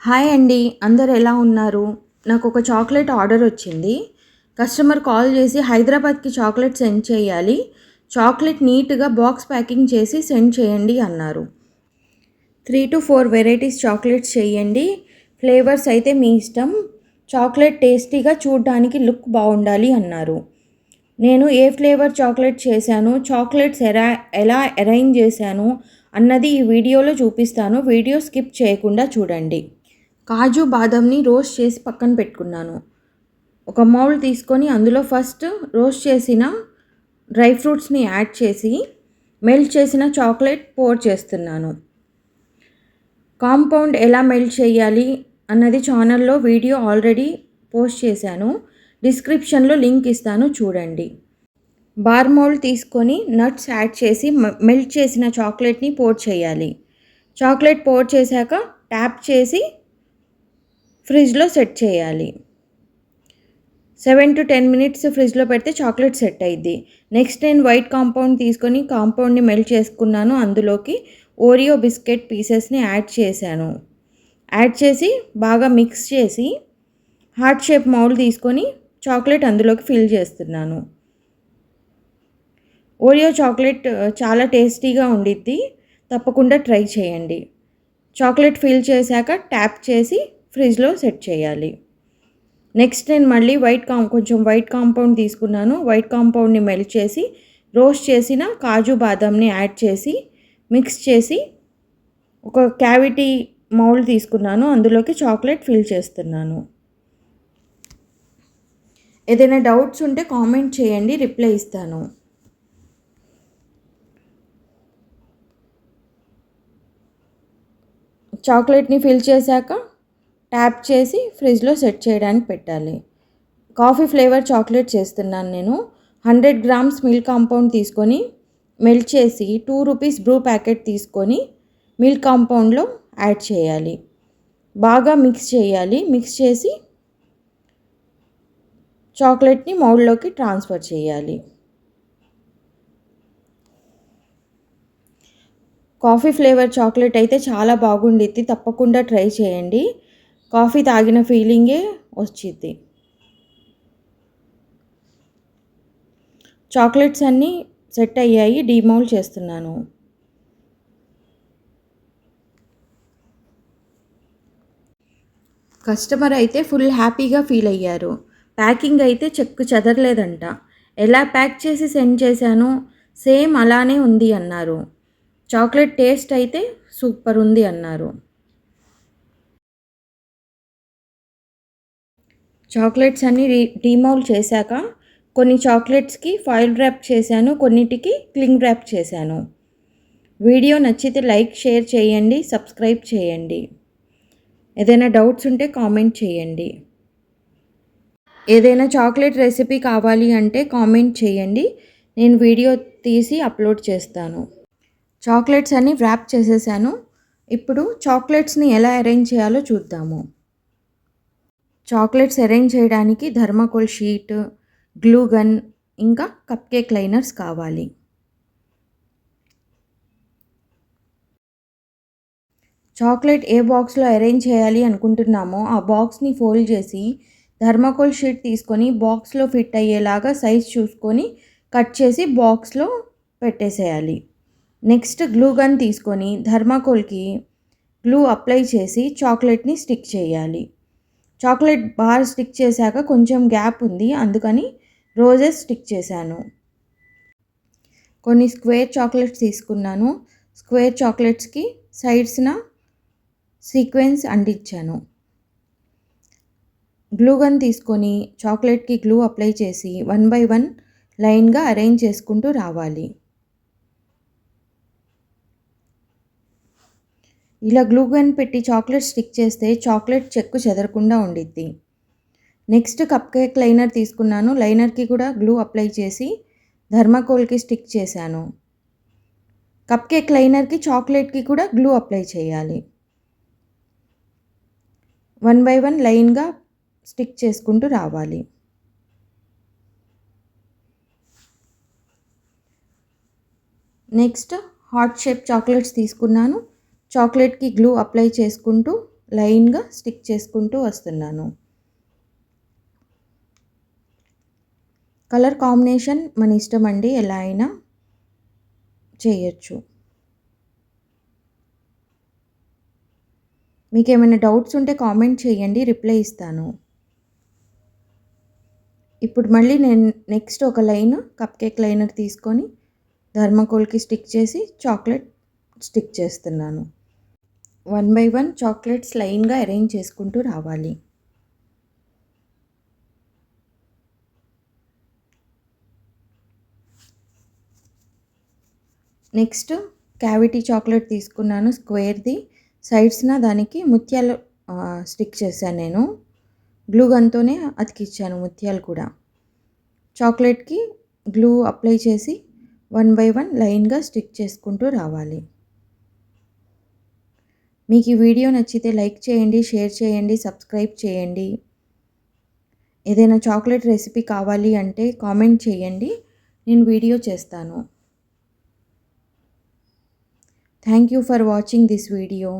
Hi అండి. అందరు ఎలా ఉన్నారు? నాకు ఒక చాక్లెట్ ఆర్డర్ వచ్చింది. కస్టమర్ కాల్ చేసి హైదరాబాద్‌కి చాక్లెట్ సెండ్ చేయాలి. చాక్లెట్ నీట్‌గా బాక్స్ ప్యాకింగ్ చేసి సెండ్ చేయండి అన్నారు. 3-4 వెరైటీస్ చాక్లెట్స్ చేయండి. ఫ్లేవర్స్ అయితే మీ ఇష్టం. చాక్లెట్ టేస్టీగా చూడ్డానికి లుక్ బాగుండాలి అన్నారు. నేను ఏ ఫ్లేవర్ చాక్లెట్ చేశాను, చాక్లెట్స్ ఎలా అరేంజ్ చేశాను అన్నది ఈ వీడియోలో చూపిస్తాను. వీడియో స్కిప్ చేయకుండా చూడండి. కాజు బాదంని రోస్ట్ చేసి పక్కన పెట్టుకున్నాను. ఒక మౌల్డ్ తీసుకొని అందులో ఫస్ట్ రోస్ట్ చేసిన డ్రై ఫ్రూట్స్ని యాడ్ చేసి మెల్ట్ చేసిన చాక్లెట్ పోర్ చేస్తున్నాను. కాంపౌండ్ ఎలా మెల్ట్ చేయాలి అన్నది ఛానల్లో వీడియో ఆల్రెడీ పోస్ట్ చేశాను. డిస్క్రిప్షన్లో లింక్ ఇస్తాను చూడండి. బార్ మౌల్డ్ తీసుకొని నట్స్ యాడ్ చేసి మెల్ట్ చేసిన చాక్లెట్ని పోర్ చేయాలి. చాక్లెట్ పోర్ చేశాక ట్యాప్ చేసి ఫ్రిడ్జ్లో సెట్ చేయాలి. 7 to 10 మినిట్స్ ఫ్రిడ్జ్లో పెడితే చాక్లెట్ సెట్ అయ్యిద్ది. నెక్స్ట్ నేను వైట్ కాంపౌండ్ తీసుకొని కాంపౌండ్ని మెల్ట్ చేసుకున్నాను. అందులోకి ఓరియో బిస్కెట్ పీసెస్ని యాడ్ చేశాను. యాడ్ చేసి బాగా మిక్స్ చేసి హార్ట్ షేప్ మౌల్డ్ తీసుకొని చాక్లెట్ అందులోకి ఫిల్ చేస్తున్నాను. ఓరియో చాక్లెట్ చాలా టేస్టీగా ఉండిద్ది. తప్పకుండా ట్రై చేయండి. చాక్లెట్ ఫిల్ చేశాక ట్యాప్ చేసి ఫ్రిడ్జ్లో సెట్ చేయాలి. నెక్స్ట్ నేను మళ్ళీ కొంచెం వైట్ కాంపౌండ్ తీసుకున్నాను. వైట్ కాంపౌండ్ని మెల్ట్ చేసి రోస్ట్ చేసిన కాజు బాదంని యాడ్ చేసి మిక్స్ చేసి ఒక క్యావిటీ మౌల్డ్ తీసుకున్నాను. అందులోకి చాక్లెట్ ఫిల్ చేస్తున్నాను. ఏదైనా డౌట్స్ ఉంటే కామెంట్ చేయండి, రిప్లై ఇస్తాను. చాక్లెట్ని ఫిల్ చేశాక ట్యాప్ చేసి ఫ్రిడ్జ్లో సెట్ చేయడానికి పెట్టాలి. కాఫీ ఫ్లేవర్ చాక్లెట్ చేస్తున్నాను నేను. 100 గ్రామ్స్ మిల్క్ కాంపౌండ్ తీసుకొని మెల్ట్ చేసి 2 రూపీస్ బ్రూ ప్యాకెట్ తీసుకొని మిల్క్ కాంపౌండ్లో యాడ్ చేయాలి. బాగా మిక్స్ చేయాలి. మిక్స్ చేసి చాక్లెట్ని మౌల్డ్లోకి ట్రాన్స్ఫర్ చేయాలి. కాఫీ ఫ్లేవర్ చాక్లెట్ అయితే చాలా బాగుండిద్ది. తప్పకుండా ట్రై చేయండి. కాఫీ తాగిన ఫీలింగే వచ్చిద్ది. చాక్లెట్స్ అన్నీ సెట్ అయ్యాయి. డీమౌల్డ్ చేస్తున్నాను. కస్టమర్ అయితే ఫుల్ హ్యాపీగా ఫీల్ అయ్యారు. ప్యాకింగ్ అయితే చెక్కు చెదరలేదంట. ఎలా ప్యాక్ చేసి సెండ్ చేశానో సేమ్ అలానే ఉంది అన్నారు. చాక్లెట్ టేస్ట్ అయితే సూపర్ ఉంది అన్నారు. చాక్లెట్స్ అన్నీ డీమౌల్డ్ చేశాక కొన్ని చాక్లెట్స్కి ఫాయిల్ ర్యాప్ చేశాను, కొన్నిటికి క్లింగ్ ర్యాప్ చేశాను. వీడియో నచ్చితే లైక్, షేర్ చేయండి, సబ్స్క్రైబ్ చేయండి. ఏదైనా డౌట్స్ ఉంటే కామెంట్ చేయండి. ఏదైనా చాక్లెట్ రెసిపీ కావాలి అంటే కామెంట్ చేయండి. నేను వీడియో తీసి అప్లోడ్ చేస్తాను. చాక్లెట్స్ అన్నీ ర్యాప్ చేసేసాను. ఇప్పుడు చాక్లెట్స్ని ఎలా అరేంజ్ చేయాలో చూద్దాము. చాక్లెట్స్ అరేంజ్ చేయడానికి థర్మాకోల్ షీట్, గ్లూ గన్ ఇంకా కప్ కేక్ లైనర్స్ కావాలి. చాక్లెట్ ఏ బాక్స్లో అరేంజ్ చేయాలి అనుకుంటున్నామో ఆ బాక్స్ని ఫోల్డ్ చేసి థర్మాకోల్ షీట్ తీసుకొని బాక్స్లో ఫిట్ అయ్యేలాగా సైజ్ చూసుకొని కట్ చేసి బాక్స్లో పెట్టేసేయాలి. నెక్స్ట్ గ్లూ గన్ తీసుకొని థర్మాకోల్కి గ్లూ అప్లై చేసి చాక్లెట్ని స్టిక్ చేయాలి. చాక్లెట్ బార్ స్టిక్ చేశాక కొంచెం గ్యాప్ ఉంది, అందుకని రోజెస్ స్టిక్ చేశాను. కొన్ని స్క్వేర్ చాక్లెట్స్ తీసుకున్నాను. స్క్వేర్ చాక్లెట్స్కి సైడ్స్న సీక్వెన్స్ అంటించాను. గ్లూ గన్ తీసుకొని చాక్లెట్కి గ్లూ అప్లై చేసి 1 by 1 లైన్గా అరేంజ్ చేసుకుంటూ రావాలి. ఇలా గ్లూ గన్ పెట్టి చాక్లెట్ స్టిక్ చేస్తే చాక్లెట్ చెక్కు చెదరకుండా ఉండిద్ది. నెక్స్ట్ కప్ కేక్ లైనర్ తీసుకున్నాను. లైనర్కి కూడా గ్లూ అప్లై చేసి థర్మాకోల్కి స్టిక్ చేశాను. కప్ కేక్ లైనర్కి చాక్లెట్కి కూడా గ్లూ అప్లై చేయాలి. 1 by 1 లైన్గా స్టిక్ చేసుకుంటూ రావాలి. నెక్స్ట్ హార్ట్ షేప్ చాక్లెట్స్ తీసుకున్నాను. చాక్లెట్కి గ్లూ అప్లై చేసుకుంటూ లైన్గా స్టిక్ చేసుకుంటూ వస్తున్నాను. కలర్ కాంబినేషన్ మన ఇష్టం అండి, ఎలా అయినా చేయొచ్చు. మీకేమైనా డౌట్స్ ఉంటే కామెంట్ చేయండి, రిప్లై ఇస్తాను. ఇప్పుడు మళ్ళీ నేను నెక్స్ట్ ఒక లైన్ కప్ కేక్ లైనర్ తీసుకొని థర్మాకోల్‌కి స్టిక్ చేసి చాక్లెట్ స్టిక్ చేస్తున్నాను. 1 బై 1 చాక్లెట్స్ లైన్‌గా అరేంజ్ చేసుకుంటూ రావాలి. నెక్స్ట్ క్యావిటీ చాక్లెట్ తీసుకున్నాను స్క్వేర్‌ది. సైడ్స్‌న దానికి ముత్యాలు స్టిక్ చేశాను నేను. గ్లూ గన్‌తోనే అతికిచ్చాను ముత్యాలు కూడా. చాక్లెట్‌కి గ్లూ అప్లై చేసి 1 బై 1 లైన్‌గా స్టిక్ చేసుకుంటూ రావాలి. మీకు ఈ వీడియో నచ్చితే లైక్ చేయండి, షేర్ చేయండి, సబ్స్క్రైబ్ చేయండి. ఏదైనా చాక్లెట్ రెసిపీ కావాలి అంటే కామెంట్ చేయండి, నేను వీడియో చేస్తాను. Thank you for watching this video.